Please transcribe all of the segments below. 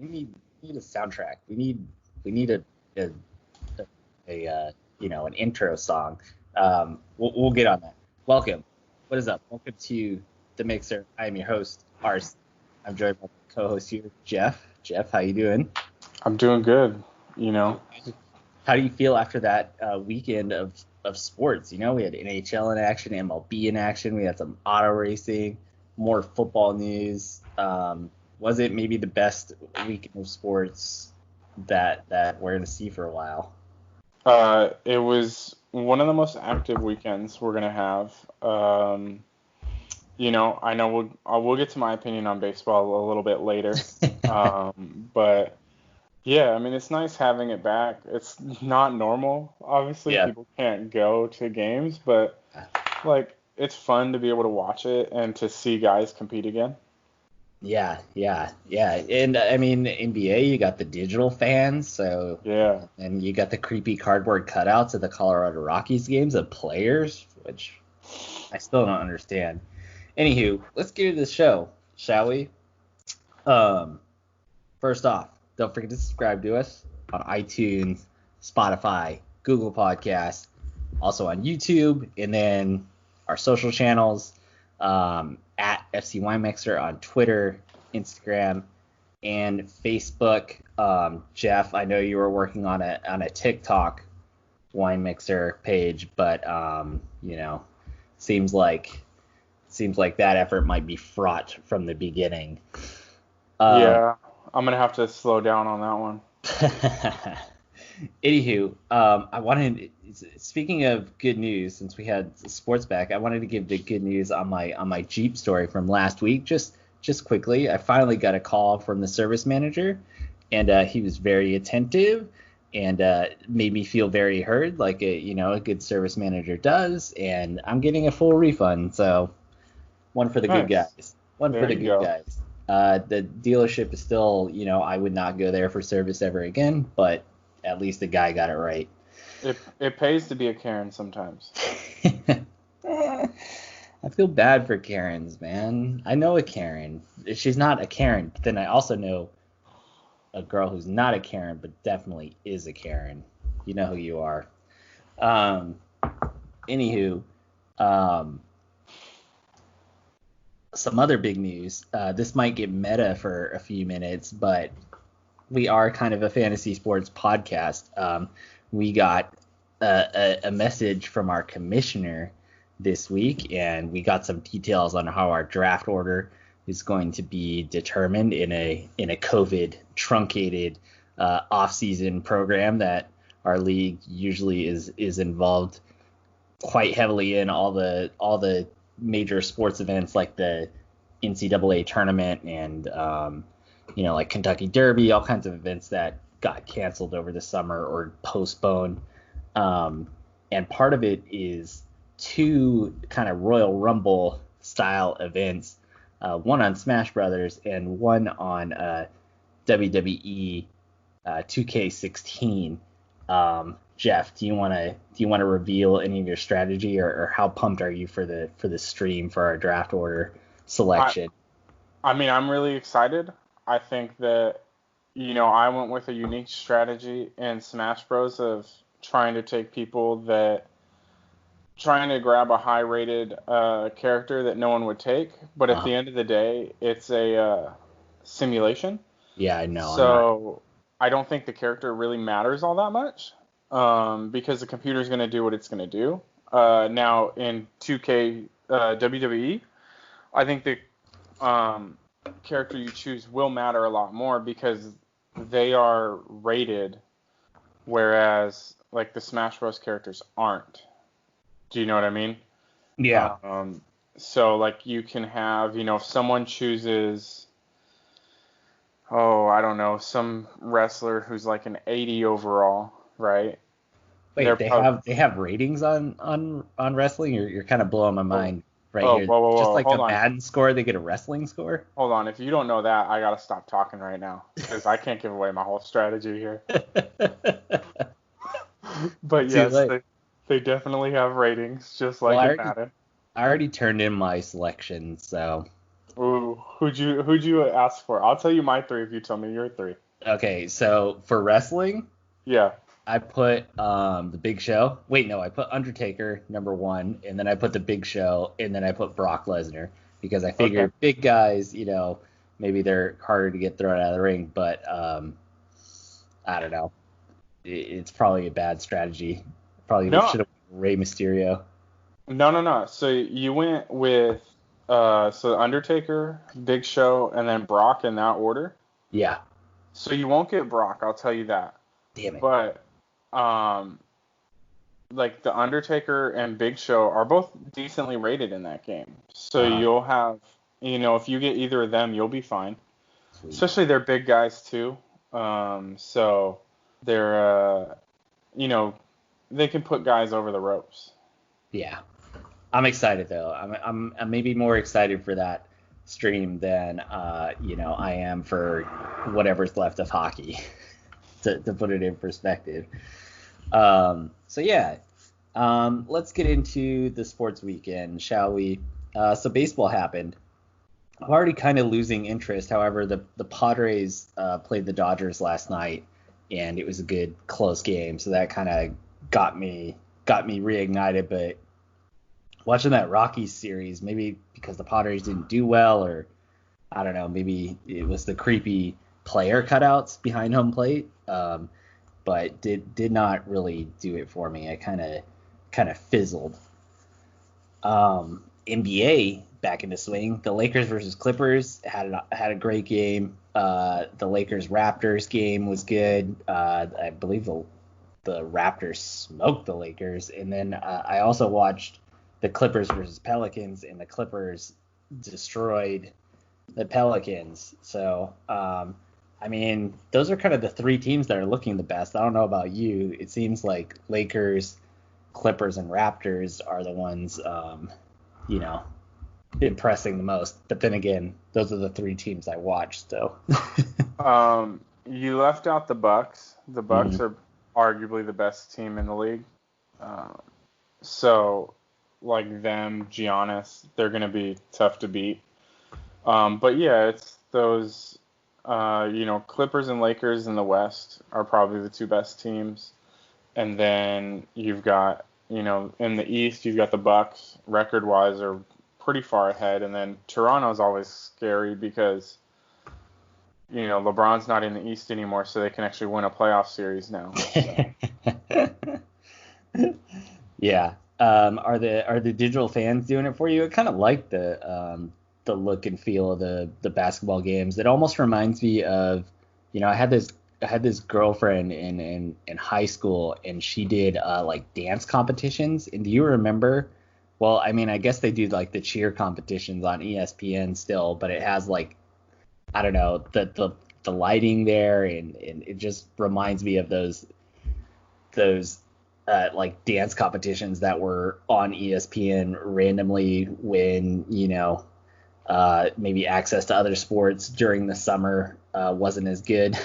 We need a soundtrack. We need an intro song. We'll get on that. Welcome. What is up? Welcome to The Mixer. I am your host, Ars. I'm joined by my co-host here, Jeff. Jeff, how you doing? I'm doing good. How do you feel after that weekend of sports? We had NHL in action, MLB in action. We had some auto racing, more football news. Was it maybe the best weekend of sports that we're going to see for a while? It was one of the most active weekends we're going to have. I know we'll get to my opinion on baseball a little bit later. But yeah, I mean, it's nice having it back. It's not normal, obviously. Yeah. People can't go to games, but it's fun to be able to watch it and to see guys compete again. Yeah. And I mean, NBA, you got the digital fans, so yeah, and you got the creepy cardboard cutouts of the Colorado Rockies games of players, which I still don't understand. Anywho, let's get into the show, shall we? First off, don't forget to subscribe to us on iTunes, Spotify, Google Podcasts, also on YouTube, and then our social channels, at FC Wine Mixer on Twitter, Instagram, and Facebook. Jeff, I know you were working on a TikTok Wine Mixer page, but seems like that effort might be fraught from the beginning. Yeah, I'm gonna have to slow down on that one. Anywho, I wanted, speaking of good news, since we had sports back, I wanted to give the good news on my Jeep story from last week. Just quickly, I finally got a call from the service manager, and he was very attentive and made me feel very heard, like a good service manager does. And I'm getting a full refund, so one for the good guys. One for the good guys. The dealership is still, I would not go there for service ever again, but at least the guy got it right. It pays to be a Karen sometimes. I feel bad for Karens, man. I know a Karen. She's not a Karen, but then I also know a girl who's not a Karen, but definitely is a Karen. You know who you are. Anywho, some other big news. This might get meta for a few minutes, but we are kind of a fantasy sports podcast. We got a message from our commissioner this week, and we got some details on how our draft order is going to be determined in a COVID truncated off-season program that our league usually is involved quite heavily in. All the major sports events like the NCAA tournament and like Kentucky Derby, all kinds of events that got canceled over the summer or postponed. And part of it is two kind of Royal Rumble style events, one on Smash Brothers and one on WWE 2K16. Jeff, do you want to reveal any of your strategy, or how pumped are you for the stream for our draft order selection? I mean, I'm really excited. I think that, I went with a unique strategy in Smash Bros. Of trying to take people trying to grab a high-rated character that no one would take. But at the end of the day, it's a simulation. Yeah, I know. So I don't think the character really matters all that much because the computer's going to do what it's going to do. Now, in 2K WWE, I think the character you choose will matter a lot more because they are rated, whereas like the Smash Bros. Characters aren't. Do you know what I mean? Yeah. So like you can have, if someone chooses, I don't know, some wrestler who's like an 80 overall, right? Wait, they have ratings on wrestling? You're kind of blowing my mind here. Whoa, just like hold the on. Madden score, they get a wrestling score? Hold on. If you don't know that, I got to stop talking right now because I can't give away my whole strategy here. But yes, they definitely have ratings, just like in Madden. I already turned in my selection, so Ooh, who'd you ask for? I'll tell you my three if you tell me your three. Okay, so for wrestling, Yeah. I put the Big Show. Wait, no, I put Undertaker number one, and then I put the Big Show, and then I put Brock Lesnar because I Okay. figure big guys, maybe they're harder to get thrown out of the ring, but I don't know. It's probably a bad strategy. Probably No, should have Rey Mysterio. no. So you went with so Undertaker, Big Show, and then Brock in that order. Yeah. So you won't get Brock, I'll tell you that. Damn it. But um, like the Undertaker and Big Show are both decently rated in that game. So Uh, you'll have, if you get either of them, you'll be fine. Sweet. Especially they're big guys too. So they're, you know, they can put guys over the ropes. Yeah. I'm excited though. I'm maybe more excited for that stream than I am for whatever's left of hockey. to put it in perspective. So yeah. Let's get into the sports weekend, shall we? So baseball happened. I'm already kind of losing interest. However, the Padres played the Dodgers last night, and it was a good close game. So that kind of got me reignited. But watching that Rockies series, maybe because the Padres didn't do well, or I don't know, maybe it was the creepy player cutouts behind home plate. But did not really do it for me. I kind of fizzled. NBA back into swing. The Lakers versus Clippers had a great game. The Lakers Raptors game was good. I believe the Raptors smoked the Lakers, and then I also watched the Clippers versus Pelicans, and the Clippers destroyed the Pelicans. So I mean, those are kind of the three teams that are looking the best. I don't know about you. It seems like Lakers, Clippers, and Raptors are the ones, impressing the most. But then again, those are the three teams I watched. So. You left out the Bucks. The Bucks Mhm. are arguably the best team in the league. So, like them, Giannis, they're going to be tough to beat. But yeah, it's those, Clippers and Lakers in the West are probably the two best teams. And then you've got, in the East, you've got the Bucks, record-wise, are pretty far ahead. And then Toronto's always scary because, LeBron's not in the East anymore, so they can actually win a playoff series now. So. Yeah. Are the digital fans doing it for you? I kind of like the look and feel of the basketball games. It almost reminds me of, I had this girlfriend in high school, and she did like dance competitions. And do you remember? Well, I mean, I guess they do like the cheer competitions on ESPN still, but it has like, I don't know, the lighting there, and it just reminds me of those like dance competitions that were on ESPN randomly when maybe access to other sports during the summer wasn't as good.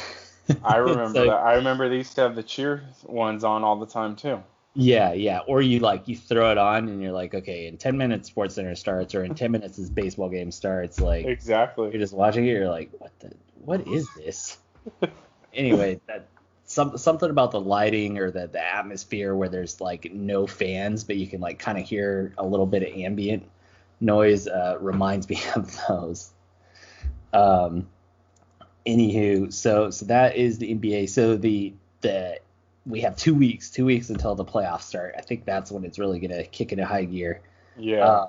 I remember So that. I remember they used to have the cheer ones on all the time too. yeah, or you throw it on and you're like, okay, in 10 minutes Sports Center starts, or in 10 minutes this baseball game starts. Like Exactly. you're just watching it, you're like, what is this? Anyway, that something about the lighting or the atmosphere where there's like no fans, but you can like kind of hear a little bit of ambient noise reminds me of those. Anywho, so that is the NBA. So the we have 2 weeks until the playoffs start. I think that's when it's really gonna kick into high gear. Yeah.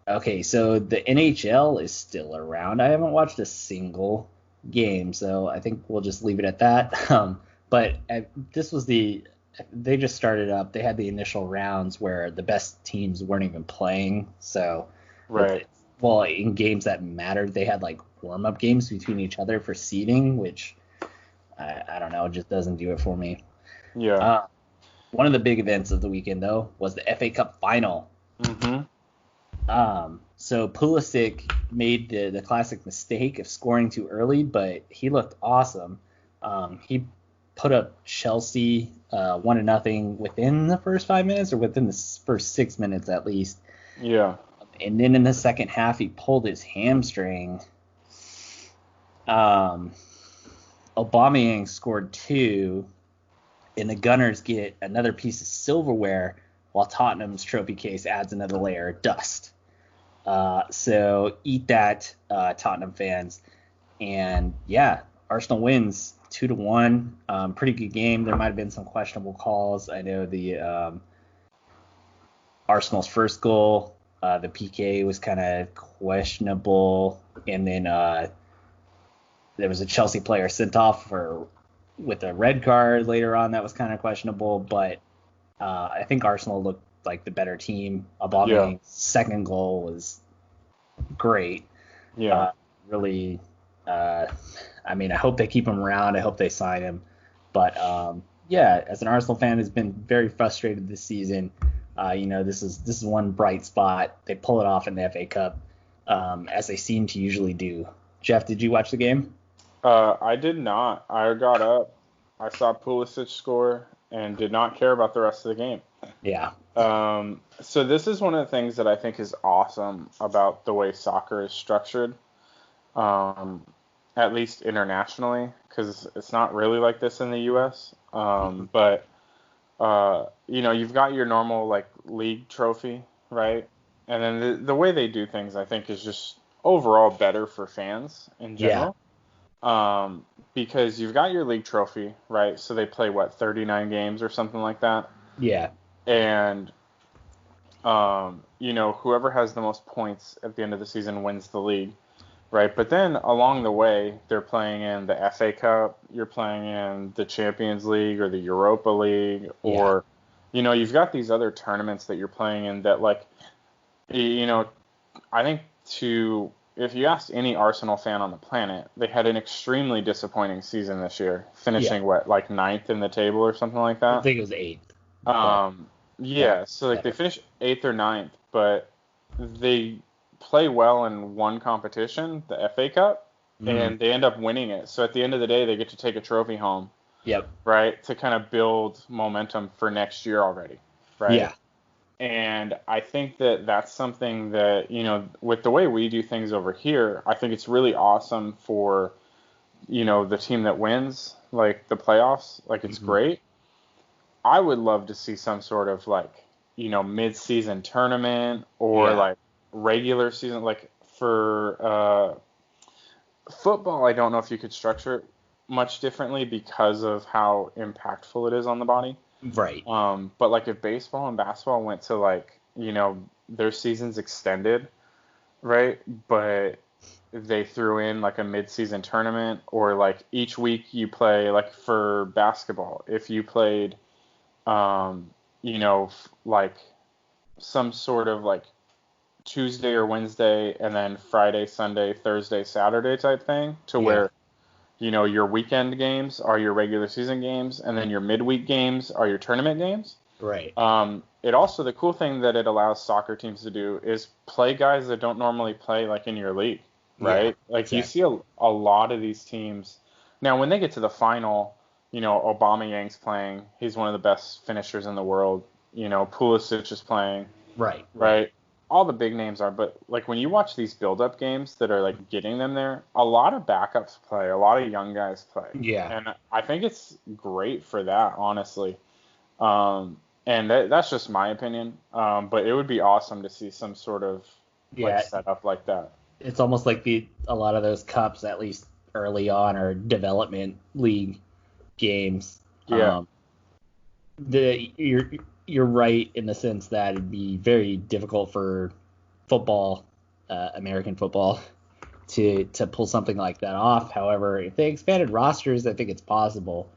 Okay, so the NHL is still around. I haven't watched a single game, so I think we'll just leave it at that. But they just started up. They had the initial rounds where the best teams weren't even playing. So, Right. well, in games that mattered, they had like warm-up games between each other for seeding, which I don't know, just doesn't do it for me. Yeah. Uh, One of the big events of the weekend, though, was the FA Cup final. Mhm. So Pulisic made the classic mistake of scoring too early, but he looked awesome. He put up Chelsea 1-0 within the first 5 minutes, or within the first 6 minutes at least. Yeah. And then in the second half, he pulled his hamstring. Aubameyang scored 2, and the Gunners get another piece of silverware, while Tottenham's trophy case adds another layer of dust. So eat that, Tottenham fans. And yeah, Arsenal wins 2-1. Pretty good game. There might have been some questionable calls. I know the Arsenal's first goal, the PK was kind of questionable, and then there was a Chelsea player sent off with a red card later on that was kind of questionable. But I think Arsenal looked like the better team. Aubameyang's second goal was great. Yeah. Really. I hope they keep him around. I hope they sign him. But as an Arsenal fan who's been very frustrated this season, this is one bright spot. They pull it off in the FA Cup, as they seem to usually do. Jeff, did you watch the game? I did not. I got up, I saw Pulsic score, and did not care about the rest of the game. Yeah. So this is one of the things that I think is awesome about the way soccer is structured, at least internationally, because it's not really like this in the U.S. But you've got your normal like league trophy, right? And then the way they do things, I think, is just overall better for fans in general. Because you've got your league trophy, right? So they play 39 games or something like that. Yeah. And whoever has the most points at the end of the season wins the league, right? But then along the way, they're playing in the FA Cup, you're playing in the Champions League or the Europa League, or you've got these other tournaments that you're playing in that, like, I think if you asked any Arsenal fan on the planet, they had an extremely disappointing season this year, finishing ninth in the table or something like that. I think it was 8th. So they finished 8th or 9th, but they play well in one competition, the FA Cup, and they end up winning it. So at the end of the day, they get to take a trophy home. Yep. Right, to kind of build momentum for next year already. Right. Yeah. And I think that that's something that, with the way we do things over here, I think it's really awesome for, the team that wins, like the playoffs. Like, it's great. I would love to see some sort of mid-season tournament or regular season. Like for football, I don't know if you could structure it much differently because of how impactful it is on the body. Right. But like if baseball and basketball went to their seasons extended, right? But they threw in like a mid-season tournament, or like each week you play, like for basketball, if you played, like some sort of like Tuesday or Wednesday and then Friday, Sunday, Thursday, Saturday type thing, to where your weekend games are your regular season games, and then your midweek games are your tournament games. Right. It also, the cool thing that it allows soccer teams to do is play guys that don't normally play like in your league, right? Yeah, exactly. You see a lot of these teams. Now, when they get to the final, Aubameyang's playing. He's one of the best finishers in the world. Pulisic is playing. Right. All the big names are, but like when you watch these build-up games that are like getting them there, a lot of backups play, a lot of young guys play. Yeah. And I think it's great for that, honestly. And that's just my opinion. But it would be awesome to see some sort of setup like that. It's almost like a lot of those cups, at least early on, are development league games. Yeah. You're right in the sense that it'd be very difficult for football, American football, to pull something like that off. However, if they expanded rosters, I think it's possible.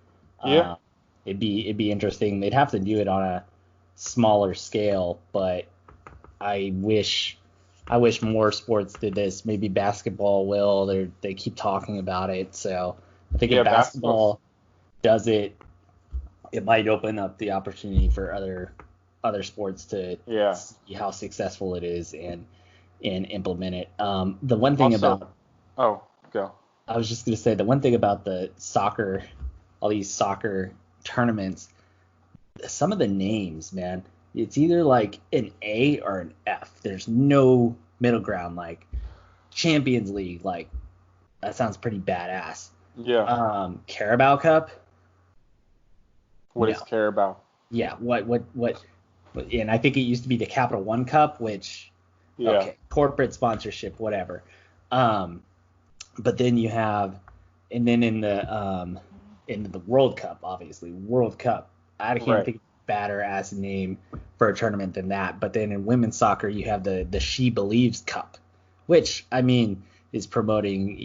It'd be interesting. They'd have to do it on a smaller scale, but I wish more sports did this. Maybe basketball will. They keep talking about it, so I think if basketball does it, it might open up the opportunity for other sports to see how successful it is and implement it. The one thing go. I was just going to say, the one thing about the soccer, all these soccer tournaments, some of the names, man, It's either like an A or an F. There's no middle ground. Like Champions League, like that sounds pretty badass. Yeah. Carabao Cup. What No. is Carabao? Yeah. What? And I think it used to be the Capital One Cup, which Yeah. okay, corporate sponsorship, whatever. But then you have, and then in the World Cup, obviously World Cup. I can't think of a better ass name for a tournament than that. But then in women's soccer, you have the She Believes Cup, which I mean is promoting,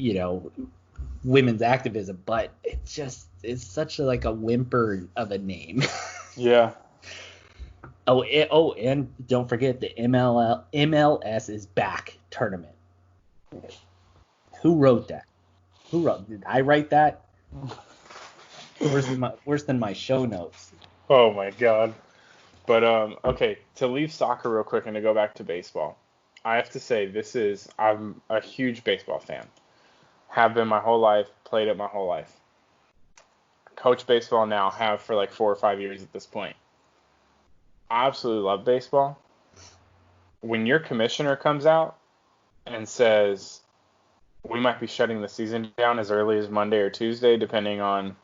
women's activism, but it's such like a whimper of a name. Yeah. And don't forget the MLS is back tournament. Who wrote that? Did I write that? Worse than my show notes. Oh my God. But okay, to leave soccer real quick and to go back to baseball, I have to say I'm a huge baseball fan. Have been my whole life, played it my whole life. Coach baseball now, have for like 4 or 5 years at this point. I absolutely love baseball. When your commissioner comes out and says, we might be shutting the season down as early as Monday or Tuesday, depending on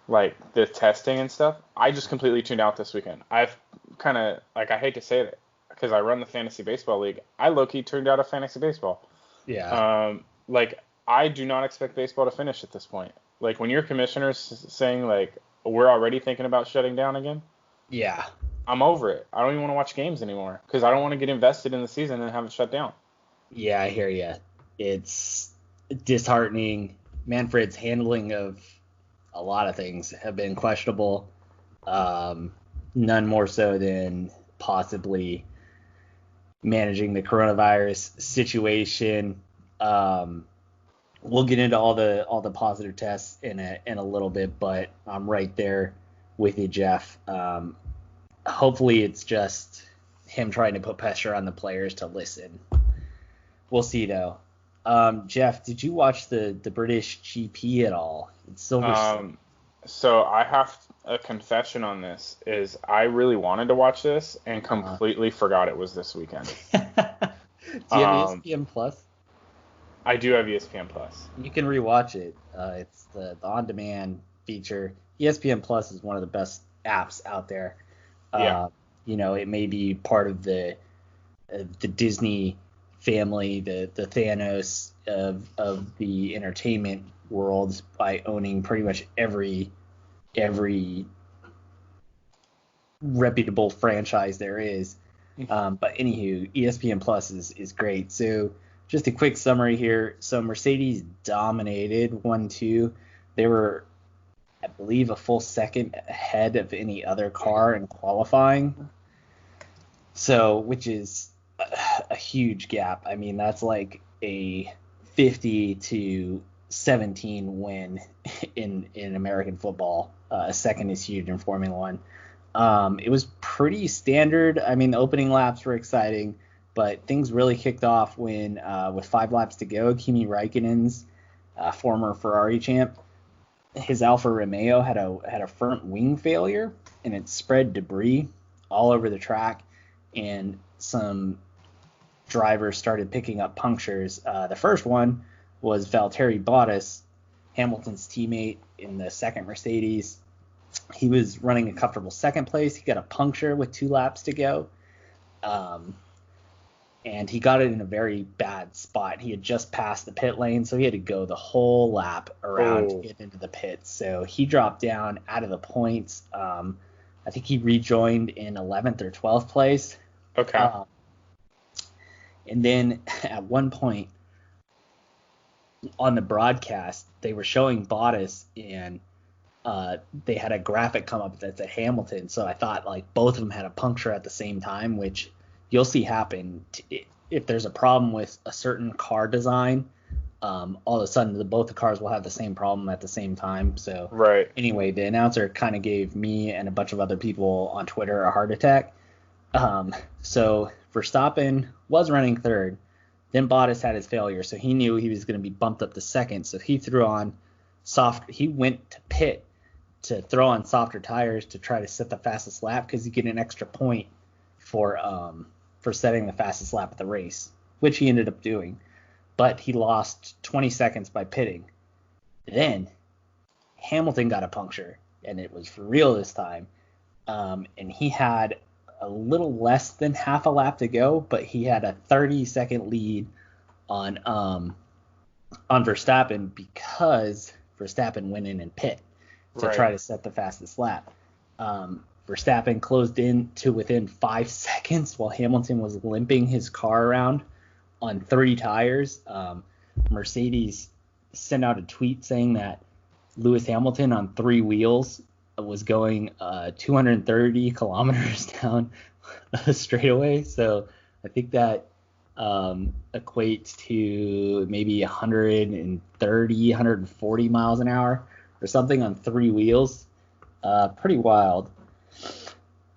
like the testing and stuff, I just completely tuned out this weekend. I've kind of, like, I hate to say it because I run the fantasy baseball league. I low-key tuned out of fantasy baseball. Yeah. Like, I do not expect baseball to finish at this point. Like, when your commissioner's saying, like, we're already thinking about shutting down again. Yeah. I'm over it. I don't even want to watch games anymore because I don't want to get invested in the season and have it shut down. Yeah, I hear you. It's disheartening. Manfred's handling of a lot of things have been questionable. None more so than possibly managing the coronavirus situation. We'll get into all the positive tests in a little bit, but I'm right there with you, Jeff. Hopefully it's just him trying to put pressure on the players to listen. We'll see though. Jeff, did you watch the British GP at all? It's Silverstone. So I have a confession on this. Is I really wanted to watch this and completely forgot it was this weekend. Do you have ESPN Plus? I do have ESPN Plus. You can rewatch it. It's the on-demand feature. ESPN Plus is one of the best apps out there. Yeah. It may be part of the Disney family, the Thanos of the entertainment world by owning pretty much every reputable franchise there is. But anywho, ESPN Plus is great. So just a quick summary here. So Mercedes dominated 1-2. They were, I believe, a full second ahead of any other car in qualifying. So, which is a huge gap. I mean, that's like a 50-17 win in American football. A second is huge in Formula One. It was pretty standard. I mean, the opening laps were exciting, but things really kicked off when, with 5 laps to go, Kimi Räikkönen's former Ferrari champ, his Alfa Romeo had a front wing failure, and it spread debris all over the track, and some drivers started picking up punctures. The first one was Valtteri Bottas, Hamilton's teammate in the second Mercedes. He was running a comfortable second place. He got a puncture with 2 laps to go. And he got it in a very bad spot. He had just passed the pit lane, so he had to go the whole lap around to get into the pits. So he dropped down out of the points. I think he rejoined in 11th or 12th place. Okay. And then at one point on the broadcast, they were showing Bottas, and they had a graphic come up that said Hamilton. So I thought like both of them had a puncture at the same time, which you'll see happen if there's a problem with a certain car design. All of a sudden, both the cars will have the same problem at the same time. So right. Anyway, the announcer kind of gave me and a bunch of other people on Twitter a heart attack. So Verstappen was running third. Then Bottas had his failure, so he knew he was going to be bumped up to second. So he threw on he went to pit to throw on softer tires to try to set the fastest lap because you get an extra point for setting the fastest lap of the race, which he ended up doing. But he lost 20 seconds by pitting. Then Hamilton got a puncture, and it was for real this time. And he had a little less than half a lap to go, but he had a 30-second lead on Verstappen because Verstappen went in and pit to try to set the fastest lap. Verstappen closed in to within 5 seconds while Hamilton was limping his car around on 3 tires. Mercedes sent out a tweet saying that Lewis Hamilton on 3 wheels was going 230 kilometers down a straightaway. So I think that equates to maybe 130, 140 miles an hour or something on 3 wheels. Pretty wild.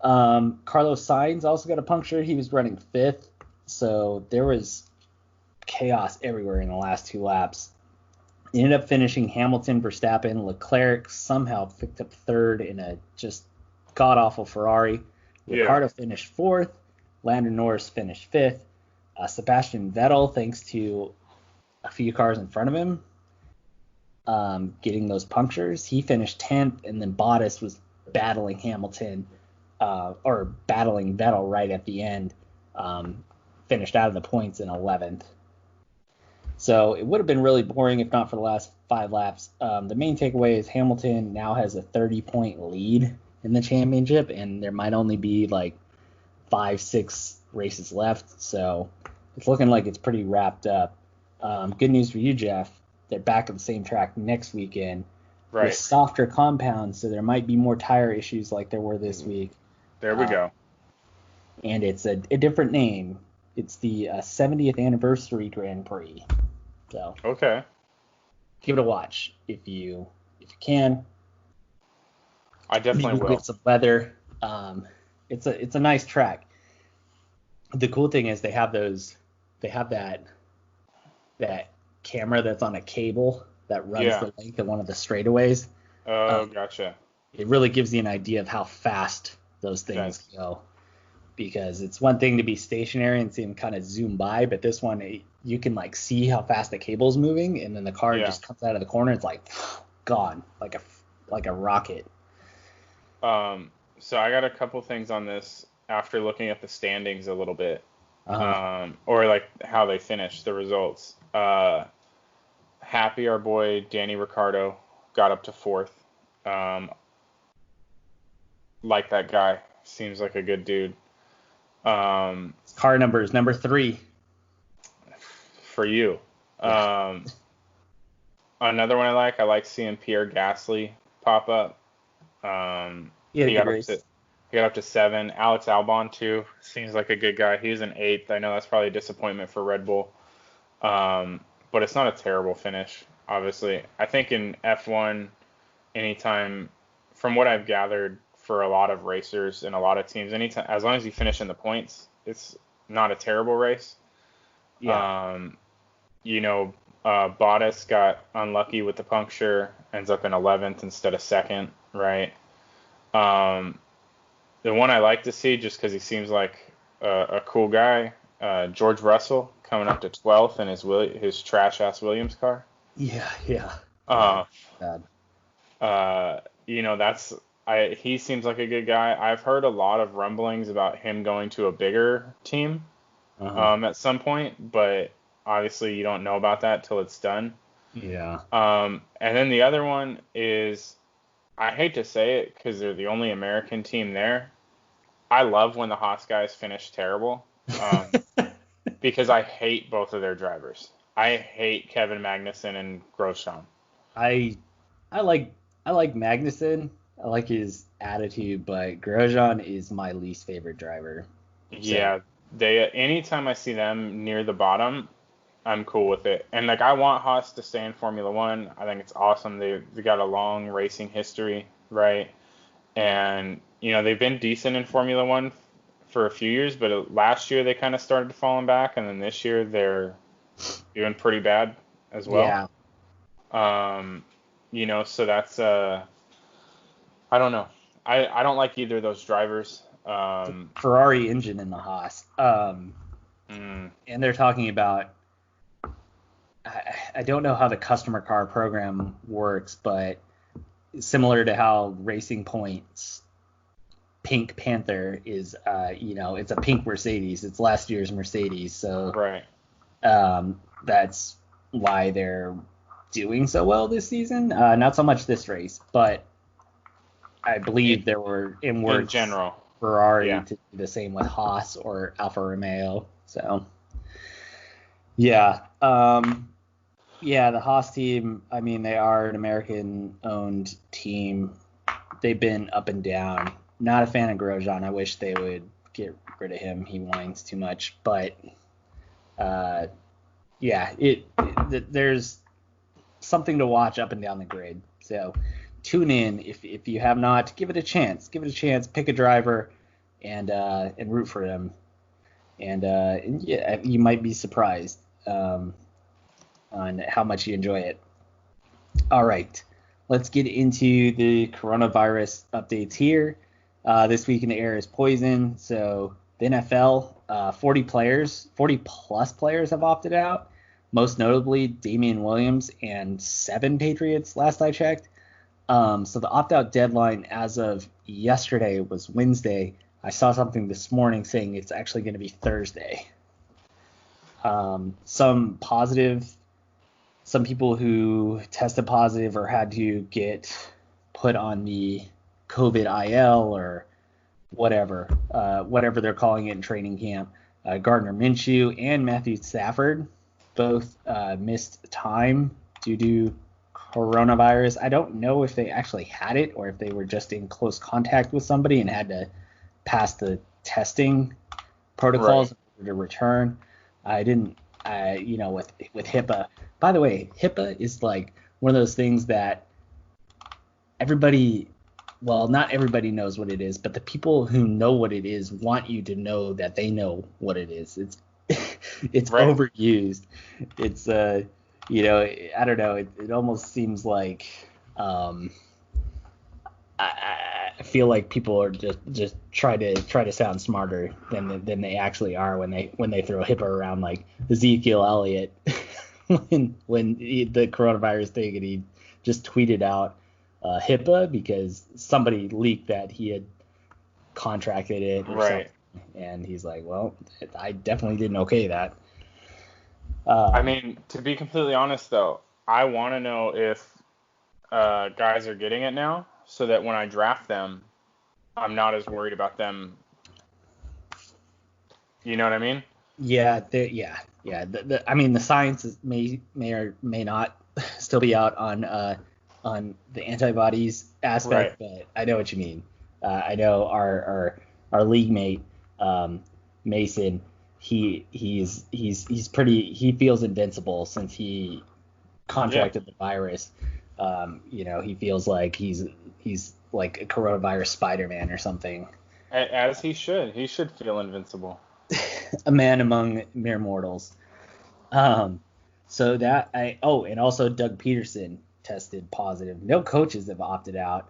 Carlos Sainz also got a puncture. He was running 5th. So there was chaos everywhere in the last 2 laps. He ended up finishing Hamilton, Verstappen. Leclerc somehow picked up 3rd in a just god-awful Ferrari. Ricciardo finished 4th. Lando Norris finished 5th. Sebastian Vettel, thanks to a few cars in front of him getting those punctures, he finished 10th. And then Bottas was battling Hamilton or battling Vettel right at the end. Finished out of the points in 11th. So it would have been really boring if not for the last 5 laps. The main takeaway is Hamilton now has a 30-point lead in the championship, and there might only be like 5-6 races left. So it's looking like it's pretty wrapped up. Good news for you, Jeff. They're back at the same track next weekend with softer compounds, so there might be more tire issues like there were this week. There we go. And it's a different name. It's the 70th anniversary Grand Prix. So give it a watch if you can. I definitely will. Get some weather. It's a nice track. The cool thing is they have that camera that's on a cable that runs the length of one of the straightaways. Oh, gotcha. It really gives you an idea of how fast those things go. Because it's one thing to be stationary and see them kind of zoom by, but this one you can like see how fast the cable's moving, and then the car just comes out of the corner. It's like gone, like a rocket. So I got a couple things on this after looking at the standings a little bit, or like how they finished the results. Happy our boy Danny Ricciardo got up to 4th. Like that guy, seems like a good dude. Car number is number 3 for you. Another one I like seeing Pierre Gasly pop up. He got up to 7. Alex Albon too seems like a good guy. He's an 8th. I know that's probably a disappointment for Red Bull, but it's not a terrible finish. Obviously, I think in F1, anytime, from what I've gathered, for a lot of racers and a lot of teams, anytime, as long as you finish in the points, it's not a terrible race. Bottas got unlucky with the puncture, ends up in 11th instead of 2nd, right? The one I like to see, just because he seems like a cool guy, George Russell coming up to 12th in his trash ass Williams car. He seems like a good guy. I've heard a lot of rumblings about him going to a bigger team at some point, but obviously you don't know about that till it's done. And then the other one is, I hate to say it because they're the only American team there. I love when the Haas guys finish terrible because I hate both of their drivers. I hate Kevin Magnussen and Grosjean. I like Magnussen. I like his attitude, but Grosjean is my least favorite driver. So. Yeah, anytime I see them near the bottom, I'm cool with it. And like, I want Haas to stay in Formula One. I think it's awesome. They got a long racing history, right? And they've been decent in Formula One for a few years, but last year they kind of started falling back, and then this year they're doing pretty bad as well. So that's I don't know. I don't like either of those drivers. Ferrari engine in the Haas. And they're talking about, I don't know how the customer car program works, but similar to how Racing Point's Pink Panther is, it's a pink Mercedes. It's last year's Mercedes. So right. That's why they're doing so well this season. Not so much this race, but I believe there were in general Ferrari to do the same with Haas or Alfa Romeo. So yeah. The Haas team, I mean, they are an American-owned team. They've been up and down. Not a fan of Grosjean. I wish they would get rid of him. He whines too much. But, there's something to watch up and down the grid. So tune in if you have not. Give it a chance. Pick a driver and root for them. And you might be surprised on how much you enjoy it. All right, let's get into the coronavirus updates here. This week in the air is poison. So the NFL, 40 plus players have opted out. Most notably Damian Williams and 7 Patriots last I checked. So the opt-out deadline as of yesterday was Wednesday. I saw something this morning saying it's actually going to be Thursday. Some people who tested positive or had to get put on the COVID IL or whatever they're calling it in training camp. Gardner Minshew and Matthew Stafford both missed time due to coronavirus. I don't know if they actually had it or if they were just in close contact with somebody and had to pass the testing protocols in order to return. I didn't, with HIPAA. By the way, HIPAA is like one of those things that not everybody knows what it is, but the people who know what it is want you to know that they know what it is. It's right. overused. It's I don't know. It almost seems like I feel like people are just try to sound smarter than they actually are when they throw HIPAA around, like Ezekiel Elliott when the coronavirus thing, and he just tweeted out HIPAA because somebody leaked that he had contracted it or something, and he's like, well, I definitely didn't okay that. I mean, to be completely honest though, I want to know if guys are getting it now, so that when I draft them, I'm not as worried about them. You know what I mean? Yeah. I mean, the science may or may not still be out on the antibodies aspect, but I know what you mean. I know our league mate Mason. He feels invincible since he contracted the virus. He feels like he's like a coronavirus Spider-Man or something. As he should. He should feel invincible. A man among mere mortals. And also Doug Peterson tested positive. No coaches have opted out,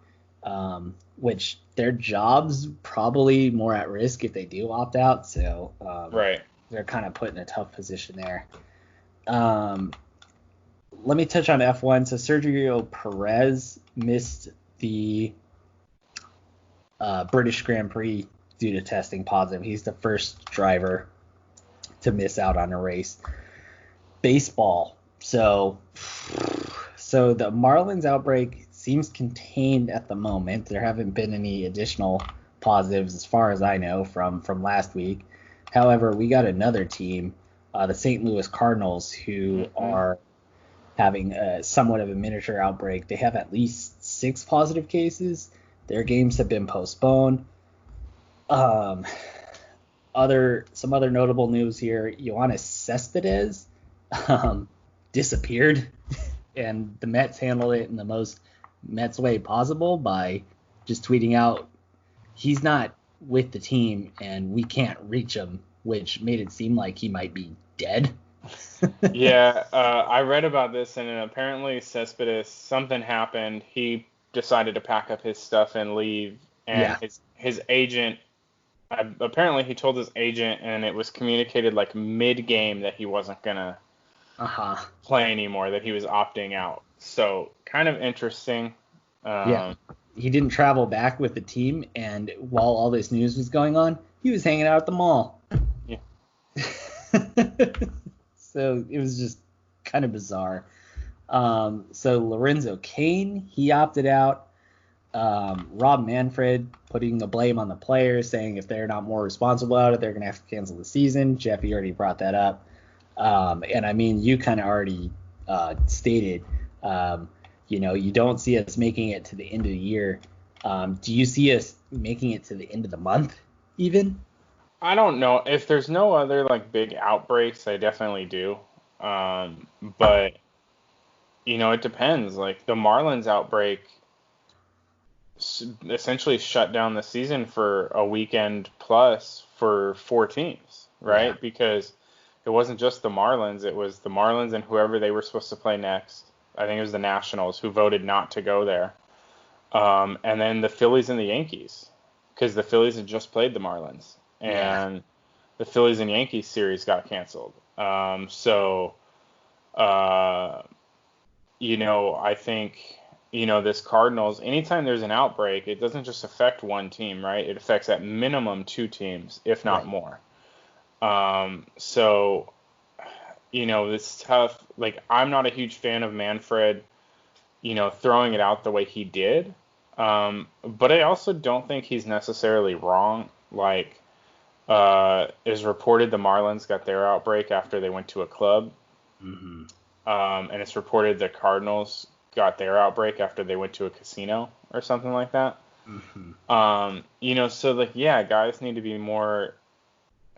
which their jobs probably more at risk if they do opt out. So they're kind of put in a tough position there. Let me touch on F1. So Sergio Perez missed the British Grand Prix due to testing positive. He's the first driver to miss out on a race. Baseball. So the Marlins outbreak seems contained at the moment. There haven't been any additional positives as far as I know from last week. However, we got another team, the St. Louis Cardinals, who are having somewhat of a miniature outbreak. They have at least 6 positive cases. Their games have been postponed. Some other notable news here: Yoenis Cespedes disappeared, and the Mets handled it in the most Mets way possible by just tweeting out he's not with the team and we can't reach him, which made it seem like he might be dead. I read about this, and apparently Cespedes, something happened. He decided to pack up his stuff and leave, and his agent apparently he told his agent, and it was communicated like mid-game that he wasn't gonna play anymore, that he was opting out. So kind of interesting. Yeah. He didn't travel back with the team, and while all this news was going on, he was hanging out at the mall. Yeah. So it was just kind of bizarre. So Lorenzo Cain, he opted out. Rob Manfred putting the blame on the players, saying if they're not more responsible about it, they're going to have to cancel the season. Jeffy already brought that up. And I mean, you kind of already stated, you don't see us making it to the end of the year. Do you see us making it to the end of the month even? I don't know. If there's no other like big outbreaks, I definitely do. But it depends. Like the Marlins outbreak essentially shut down the season for a weekend plus for 4 teams, right? Yeah. Because it wasn't just the Marlins. It was the Marlins and whoever they were supposed to play next. I think it was the Nationals who voted not to go there. And then the Phillies and the Yankees, because the Phillies had just played the Marlins. And the Phillies and Yankees series got canceled. I think, this Cardinals, anytime there's an outbreak, it doesn't just affect one team, right? It affects at minimum 2 teams, if not more. It's tough. Like, I'm not a huge fan of Manfred, throwing it out the way he did. But I also don't think he's necessarily wrong. Like, is reported the Marlins got their outbreak after they went to a club. Mm-hmm. And it's reported the Cardinals got their outbreak after they went to a casino or something like that. Mm-hmm. So like, yeah, guys need to be more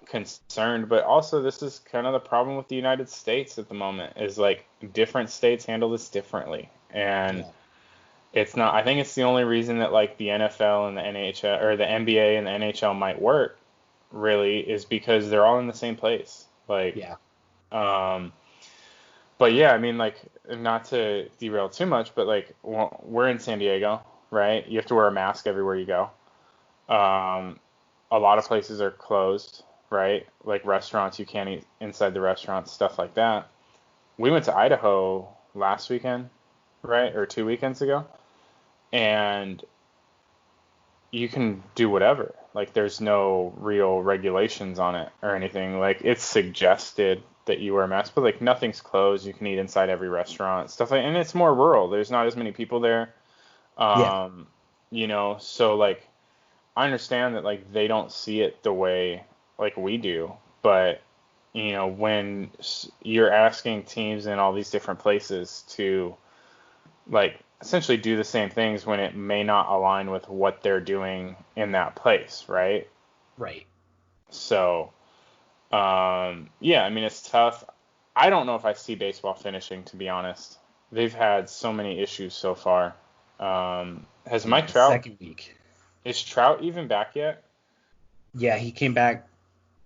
concerned, but also this is kind of the problem with the United States at the moment is like different states handle this differently. And it's not, I think it's the only reason that like the NFL and the NHL or the NBA and the NHL might work really is because they're all in the same place. Like, but yeah, I mean, like, not to derail too much, but like, we're in San Diego, right? You have to wear a mask everywhere you go. A lot of places are closed, right? Like restaurants, you can't eat inside the restaurants, stuff like that. We went to Idaho last weekend, right? Or 2 weekends ago. And you can do whatever. Like, there's no real regulations on it or anything. Like, it's suggested that you wear a mask, but like nothing's closed. You can eat inside every restaurant, stuff like, and it's more rural. There's not as many people there. So like, I understand that like they don't see it the way like we do, but when you're asking teams in all these different places to like essentially do the same things when it may not align with what they're doing in that place, right? Right. So, I mean, it's tough. I don't know if I see baseball finishing, to be honest. They've had so many issues so far. Has Mike Trout, second week. Is Trout even back yet? Yeah, he came back.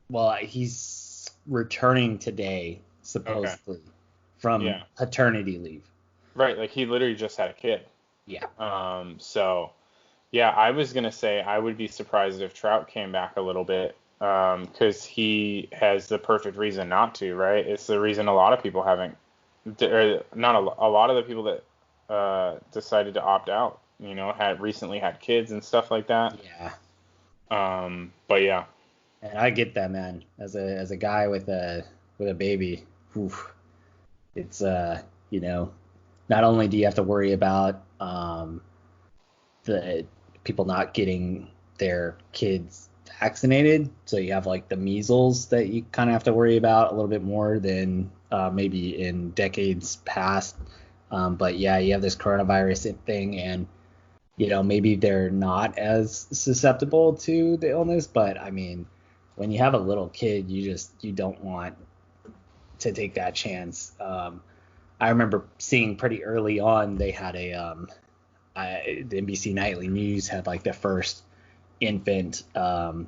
Well, he's returning today, supposedly, from paternity leave. Right, like he literally just had a kid. Yeah. So, yeah, I was going to say I would be surprised if Trout came back a little bit because he has the perfect reason not to, right? It's the reason a lot of people haven't, or not a lot of the people that decided to opt out, had recently had kids and stuff like that. Yeah. But yeah. And I get that, man. As a guy with a baby, it's not only do you have to worry about the people not getting their kids vaccinated, so you have like the measles that you kind of have to worry about a little bit more than maybe in decades past. But yeah, you have this coronavirus thing, and maybe they're not as susceptible to the illness, but I mean, when you have a little kid, you don't want to take that chance. I remember seeing pretty early on they had the NBC Nightly News had like the first infant that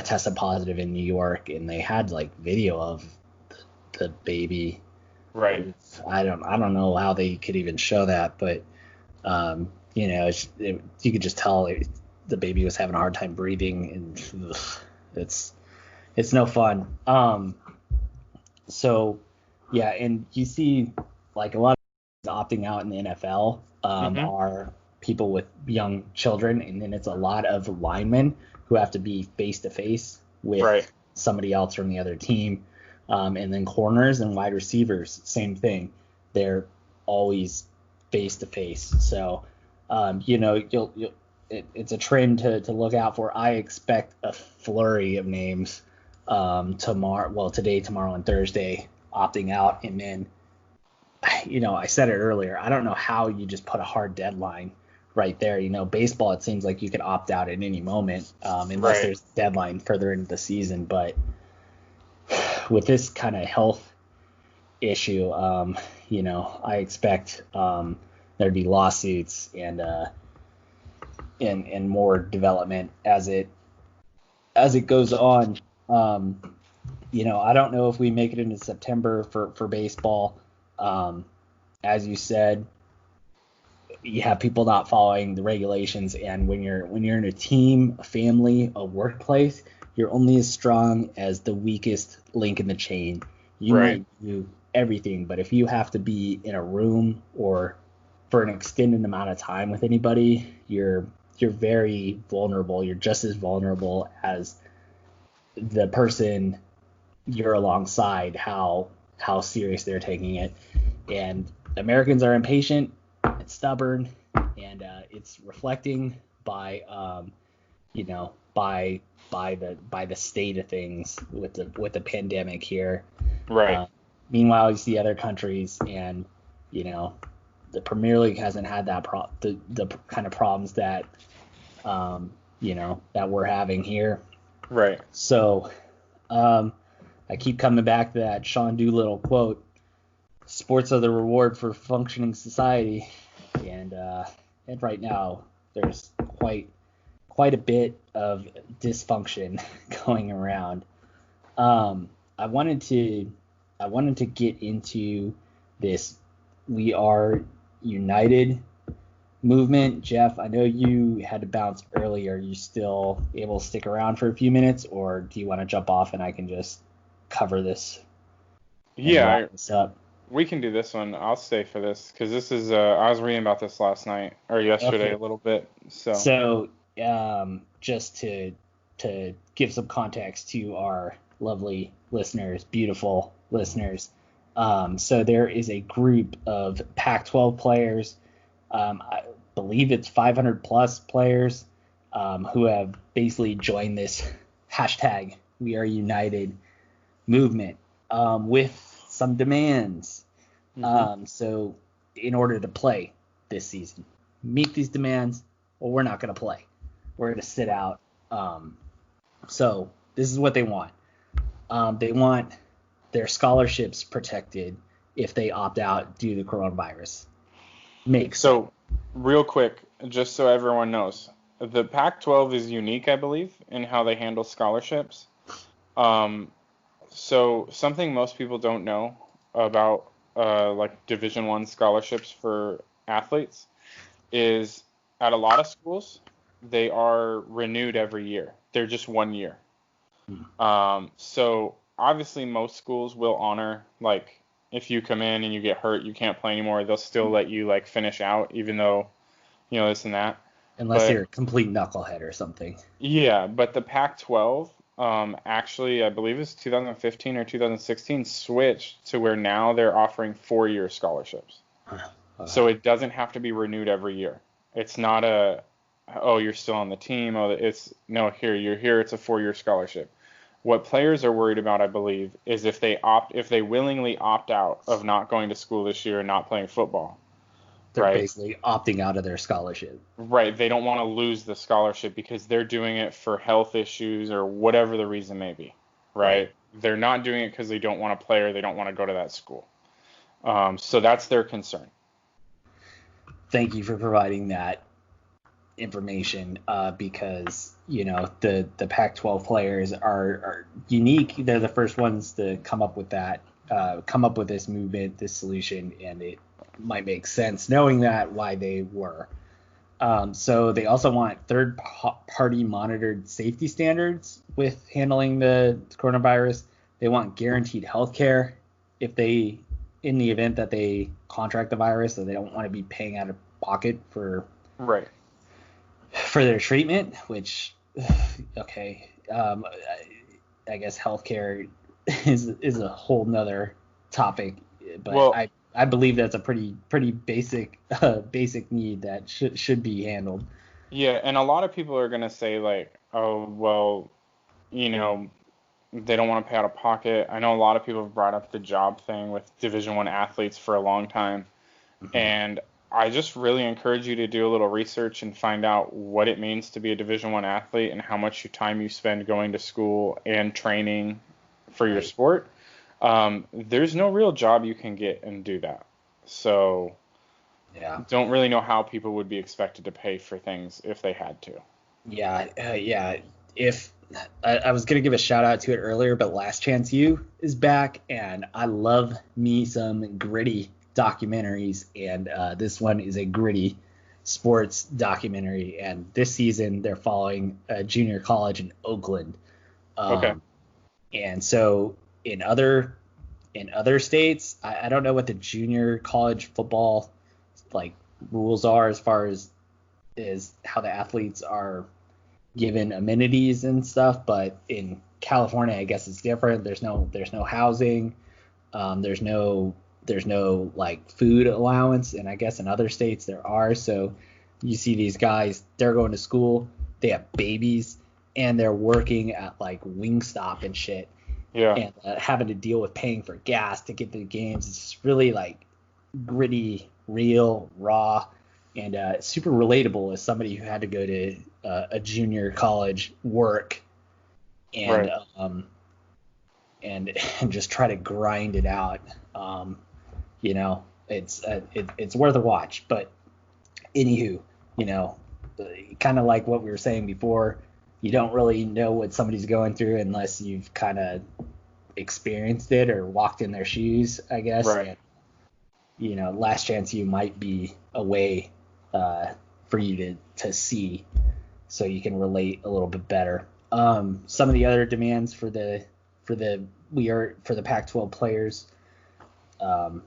tested positive in New York, and they had like video of the baby. Right. I don't know how they could even show that, but you could just tell the baby was having a hard time breathing, and ugh, it's no fun. So yeah, and you see like a lot of opting out in the NFL are people with young children, and then it's a lot of linemen who have to be face to face with somebody else from the other team, and then corners and wide receivers, same thing. They're always face to face. So it's a trend to look out for. I expect a flurry of names today, tomorrow, and Thursday opting out, and then I said it earlier. I don't know how you just put a hard deadline right there. Baseball, it seems like you can opt out at any moment, unless there's a deadline further into the season. But with this kind of health issue, I expect there'd be lawsuits and more development as it goes on. I don't know if we make it into September for baseball. As you said, you have people not following the regulations, and when you're in a team, a family, a workplace, you're only as strong as the weakest link in the chain. You might do everything, but if you have to be in a room or for an extended amount of time with anybody, you're very vulnerable. You're just as vulnerable as the person you're alongside, how serious they're taking it. And Americans are impatient and stubborn, and it's reflecting by the state of things with the pandemic here. Meanwhile, you see other countries, and the Premier League hasn't had that the kind of problems that that we're having here. So I keep coming back to that Sean Doolittle quote: "Sports are the reward for functioning society," and right now there's quite a bit of dysfunction going around. I wanted to get into this We Are United movement. Jeff, I know you had to bounce earlier. Are you still able to stick around for a few minutes, or do you want to jump off and I can just cover this? Yeah, this up? We can do this one. I'll stay for this because this is I was reading about this last night or yesterday a little bit. So just to give some context to our lovely listeners, beautiful listeners. So there is a group of Pac-12 players. I believe it's 500 plus players who have basically joined this hashtag We Are United movement with some demands. So in order to play this season, meet these demands, well, we're not going to play. We're going to sit out. So this is what they want. They want their scholarships protected if they opt out due to coronavirus. Real quick, just so everyone knows, the Pac-12 is unique, I believe, in how they handle scholarships. So something most people don't know about like Division I scholarships for athletes is at a lot of schools, they are renewed every year. They're just 1 year. So obviously most schools will honor, like, if you come in and you get hurt, you can't play anymore, they'll still let you like finish out, even though, this and that. Unless you're a complete knucklehead or something. Yeah, but the Pac-12, actually, I believe it's 2015 or 2016, switched to where now they're offering 4-year scholarships. So it doesn't have to be renewed every year. It's not you're still on the team. You're here. It's a 4-year scholarship. What players are worried about, I believe, is if they willingly opt out of not going to school this year and not playing football. They're basically opting out of their scholarship. Right. They don't want to lose the scholarship because they're doing it for health issues or whatever the reason may be. Right. They're not doing it because they don't want to play or they don't want to go to that school. So that's their concern. Thank you for providing that information because the Pac-12 players are unique. They're the first ones to come up with this movement, this solution, and it might make sense knowing that why they were. So they also want third-party monitored safety standards with handling the coronavirus. They want guaranteed health care if they, in the event that they contract the virus, so they don't want to be paying out of pocket for Right. their treatment, which, okay, I guess healthcare is a whole nother topic, but Well, I believe that's a pretty basic need that should be handled. yeah, and a lot of people are gonna say like, oh, well, you know, they don't want to pay out of pocket. I know a lot of people have brought up the job thing with Division One athletes for a long time, Mhm. and I just really encourage you to do a little research and find out what it means to be a Division One athlete and how much time you spend going to school and training for your Right. sport. There's no real job you can get and do that. So Yeah. don't really know how people would be expected to pay for things if they had to. Yeah. Yeah. If I was gonna give a shout out to it earlier, but Last Chance U is back, and I love me some gritty documentaries, and this one is a gritty sports documentary. And this season they're following a junior college in Oakland. Okay. Um, and so in other states, I don't know what the junior college football like rules are as far as is how the athletes are given amenities and stuff, but in California, I guess it's different. There's no housing, there's no like food allowance, and I guess in other states there are. So you see these guys, they're going to school, they have babies, and they're working at like Wingstop and shit, Yeah. and having to deal with paying for gas to get to the games. It's just really like gritty, real, raw, and super relatable as somebody who had to go to a junior college work and Right. um, and and just try to grind it out. It's worth a watch. But anywho, you know, kind of like what we were saying before, you don't really know what somebody's going through unless you've kind of experienced it or walked in their shoes, I guess. Right. And Last Chance U might be a way for you to see, so you can relate a little bit better. Some of the other demands for the Pac-12 players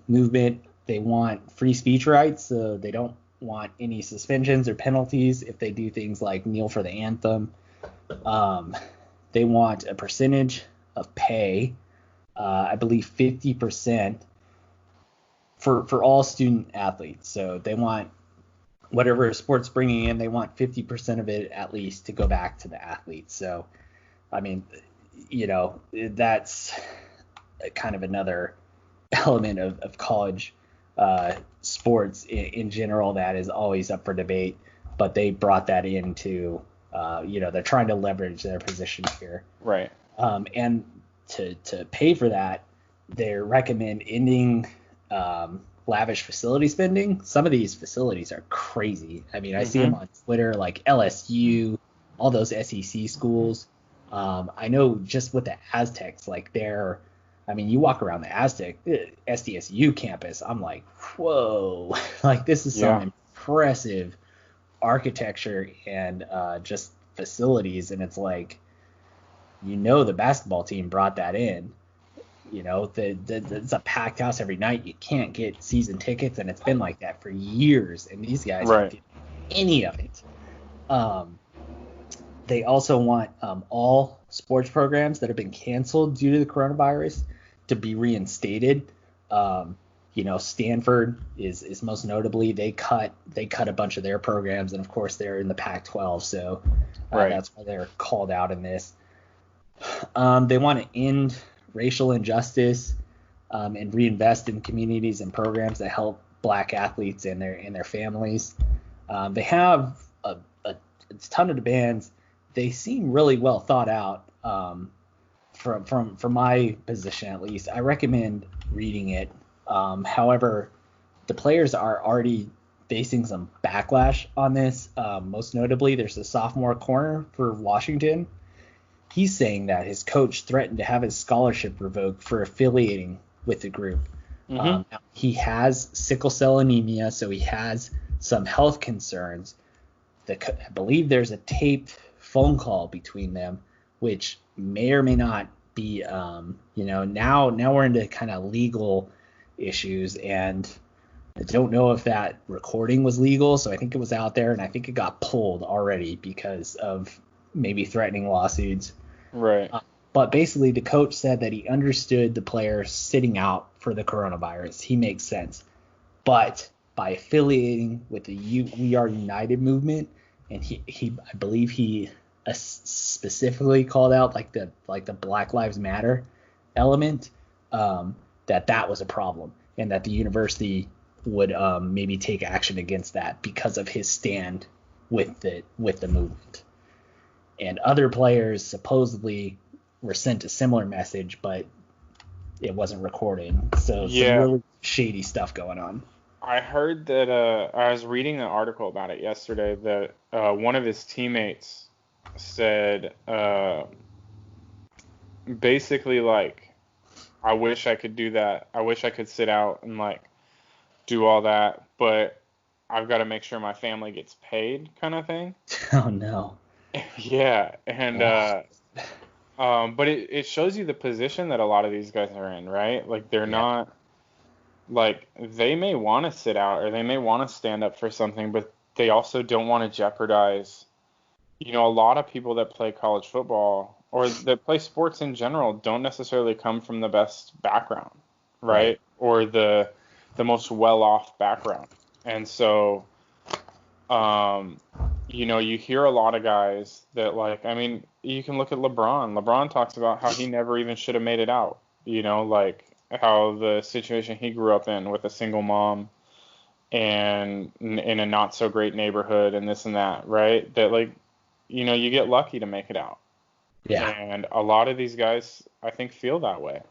movement, they want free speech rights, so they don't want any suspensions or penalties if they do things like kneel for the anthem. They want a percentage of pay, I believe 50% for all student athletes. So they want whatever sports bringing in, they want 50% of it at least to go back to the athletes. So, I mean, that's kind of another element of college sports in general that is always up for debate. But they brought that into, they're trying to leverage their position here. Right. And to pay for that, they recommend ending lavish facility spending. Some of these facilities are crazy. I mean, I see them Mhm. on Twitter, like LSU, all those SEC schools. I know just with the Aztecs, like you walk around the Aztec SDSU campus, I'm like, whoa, like this is some Yeah. impressive architecture and just facilities. And it's like, the basketball team brought that in. It's a packed house every night. You can't get season tickets, and it's been like that for years. And these guys aren't Right. getting any of it. They also want all sports programs that have been canceled due to the coronavirus to be reinstated. Stanford is most notably, they cut a bunch of their programs, and of course they're in the Pac-12, so Right. that's why they're called out in this. They want to end racial injustice and reinvest in communities and programs that help Black athletes and their families. They have a ton of demands. They seem really well thought out. From my position at least, I recommend reading it. However, the players are already facing some backlash on this. Most notably, there's a sophomore corner for Washington. He's saying that his coach threatened to have his scholarship revoked for affiliating with the group. Mhm. He has sickle cell anemia, so he has some health concerns, I believe there's a taped phone call between them, which may or may not be, now we're into kind of legal issues, and I don't know if that recording was legal, so I think it was out there, and I think it got pulled already because of maybe threatening lawsuits. Right. But basically, the coach said that he understood the players sitting out for the coronavirus. He makes sense. But by affiliating with the WeAreUnited movement, and I believe he specifically called out like the Black Lives Matter element, that was a problem, and that the university would maybe take action against that because of his stand with the movement. And other players supposedly were sent a similar message, but it wasn't recorded. So some really shady stuff going on. I heard that I was reading an article about it yesterday that one of his teammates said basically like, I wish I could do that. I wish I could sit out and like do all that, but I've got to make sure my family gets paid, kind of thing. Oh no. Yeah, and but it shows you the position that a lot of these guys are in, right? Like they're not, like they may want to sit out or they may want to stand up for something, but they also don't want to jeopardize. A lot of people that play college football or that play sports in general don't necessarily come from the best background, right? Or the most well-off background. And so, you hear a lot of guys that like, I mean, you can look at LeBron. LeBron talks about how he never even should have made it out, like how the situation he grew up in with a single mom and in a not so great neighborhood and this and that, right? That like, you get lucky to make it out. Yeah. And a lot of these guys, I think, feel that way.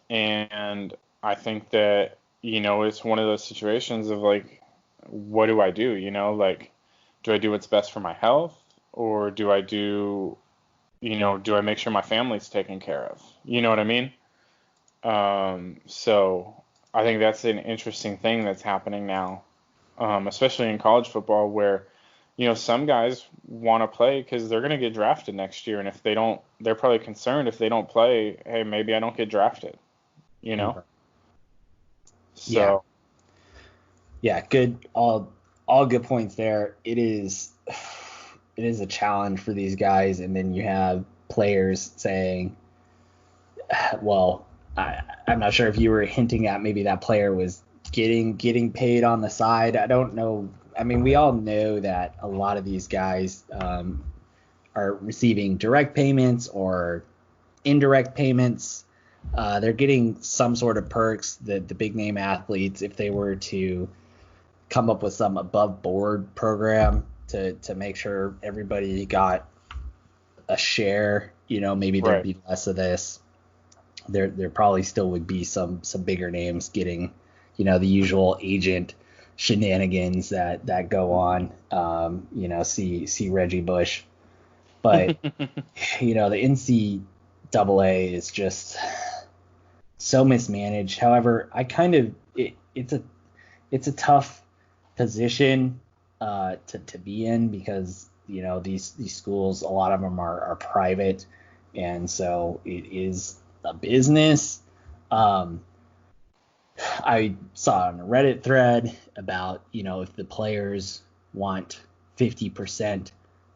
And I think that, it's one of those situations of like, what do I do? Like, do I do what's best for my health, or do I do I make sure my family's taken care of? You know what I mean? So I think that's an interesting thing that's happening now, especially in college football where, some guys want to play because they're going to get drafted next year. And if they don't, they're probably concerned if they don't play, hey, maybe I don't get drafted, So. Yeah, good. All good points there. It is a challenge for these guys. And then you have players saying, well, I'm not sure if you were hinting at maybe that player was getting paid on the side. I don't know. I mean, we all know that a lot of these guys are receiving direct payments or indirect payments. They're getting some sort of perks. The big name athletes, if they were to come up with some above board program to make sure everybody got a share, maybe there'd be less of this. There probably still would be some bigger names getting, the usual agent shenanigans that go on. See Reggie Bush, but the NCAA is just so mismanaged. However, it's a tough position to be in because these schools, a lot of them are private, and so it is a business. I saw on a Reddit thread about if the players want 50%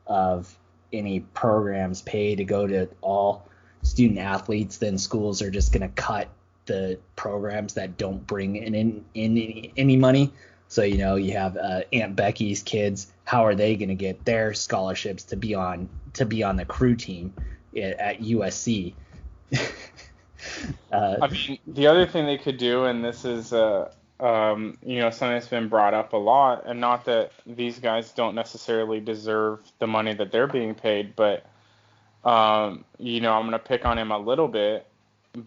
of any programs pay to go to all student athletes, then schools are just going to cut the programs that don't bring in any money. So, you have Aunt Becky's kids. How are they going to get their scholarships to be on the crew team at USC? I mean, the other thing they could do, and this is something that's been brought up a lot, and not that these guys don't necessarily deserve the money that they're being paid, but I'm going to pick on him a little bit,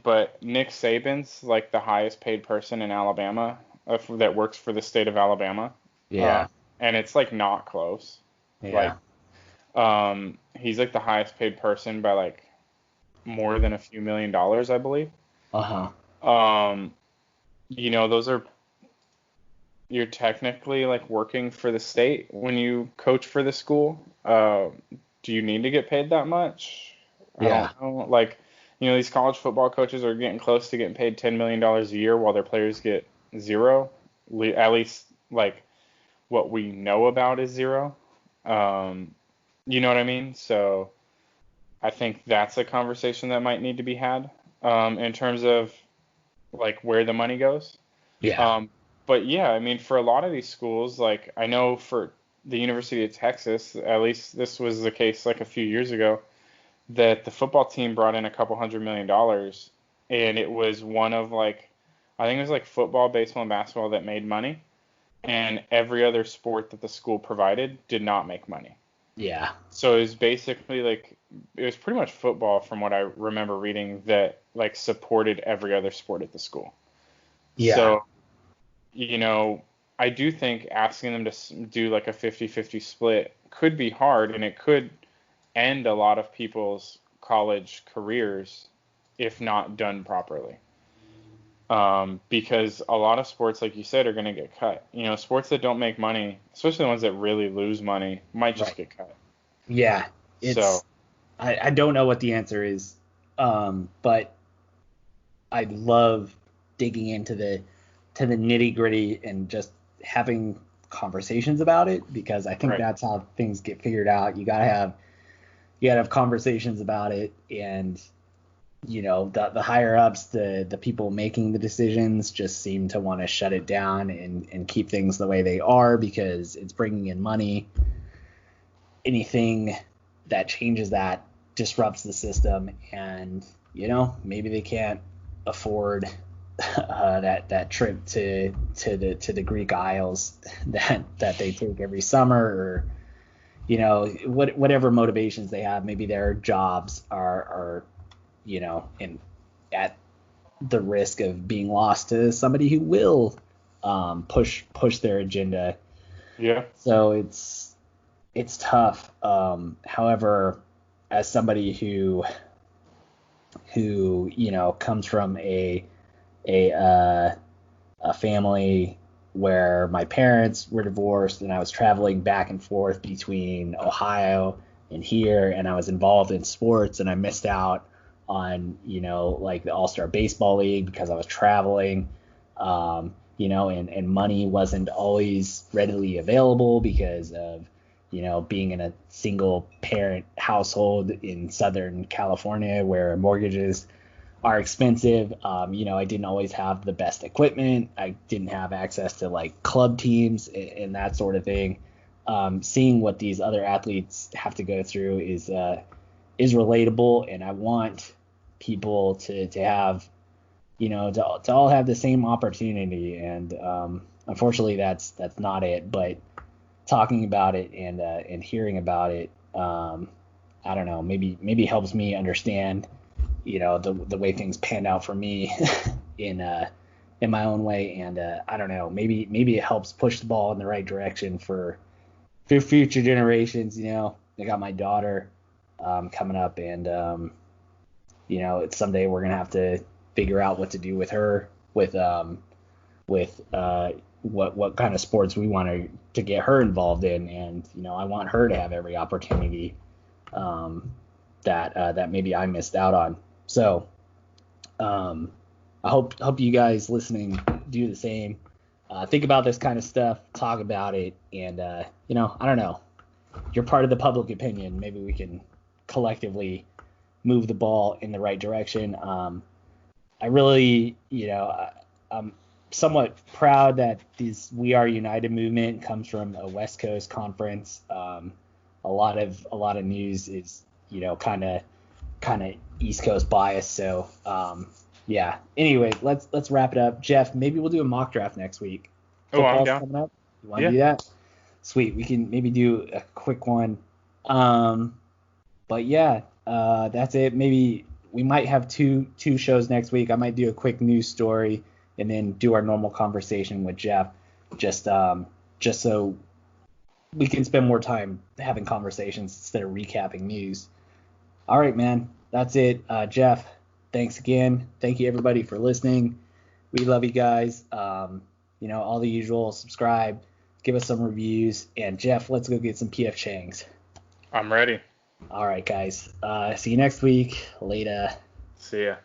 but Nick Saban's like the highest paid person in Alabama that works for the state of Alabama. Yeah. And it's like not close. Yeah. Like, he's like the highest paid person by like more than a few $1 million, I believe. Uh-huh. Those are you're technically like working for the state when you coach for the school. Do you need to get paid that much? I Yeah. don't know. Like, these college football coaches are getting close to getting paid $10 million a year while their players get zero. At least like what we know about is zero. You know what I mean? So I think that's a conversation that might need to be had, in terms of like where the money goes. Yeah. Um, but yeah, I mean, for a lot of these schools, like I know for the University of Texas, at least this was the case like a few years ago, that the football team brought in a couple $100 million, and it was one of like, I think it was like football, baseball, and basketball that made money, and every other sport that the school provided did not make money. Yeah. So it was basically like, it was pretty much football from what I remember reading that like supported every other sport at the school. Yeah. So, I do think asking them to do like a 50-50 split could be hard, and it could end a lot of people's college careers if not done properly. Because a lot of sports, like you said, are going to get cut. Sports that don't make money, especially the ones that really lose money, might just Right. get cut. Yeah. So, I don't know what the answer is, but I love digging into the nitty gritty and just having conversations about it, because I think right, that's how things get figured out. You gotta have conversations about it, and the higher ups, the people making the decisions, just seem to want to shut it down and keep things the way they are because it's bringing in money. Anything that changes that disrupts the system, and maybe they can't afford that trip to the Greek Isles that they take every summer, or whatever motivations they have. Maybe their jobs are in at the risk of being lost to somebody who will push their agenda. yeah, So it's tough. However, as somebody who comes from a a family where my parents were divorced, and I was traveling back and forth between Ohio and here, and I was involved in sports, and I missed out on like the All-Star Baseball League because I was traveling. And money wasn't always readily available because of being in a single parent household in Southern California where mortgages are expensive. I didn't always have the best equipment. I didn't have access to like club teams and that sort of thing. Seeing what these other athletes have to go through is relatable, and I want people to have to all have the same opportunity. And unfortunately, that's not it. But talking about it and hearing about it, I don't know, maybe helps me understand the way things panned out for me in my own way. And I don't know, maybe it helps push the ball in the right direction for future generations. I got my daughter coming up, and it's someday we're gonna have to figure out what to do with her, with what kind of sports we want to get her involved in. And I want her to have every opportunity that maybe I missed out on. So I hope you guys listening do the same. Think about this kind of stuff, talk about it, and I don't know, you're part of the public opinion. Maybe we can collectively move the ball in the right direction. I really, I'm somewhat proud that this We Are United movement comes from a West Coast conference. A lot of news is kind of East Coast bias. So yeah. Anyway, let's wrap it up. Jeff, maybe we'll do a mock draft next week. Oh, I'm Football's down. coming up. You want to Yeah. do that? Sweet. We can maybe do a quick one. But yeah, that's it. Maybe we might have two shows next week. I might do a quick news story and then do our normal conversation with Jeff, just so we can spend more time having conversations instead of recapping news. All right, man. That's it. Jeff, thanks again. Thank you everybody for listening. We love you guys. all the usual. Subscribe, give us some reviews, and Jeff, let's go get some PF Chang's. I'm ready. All right, guys. See you next week. Later. See ya.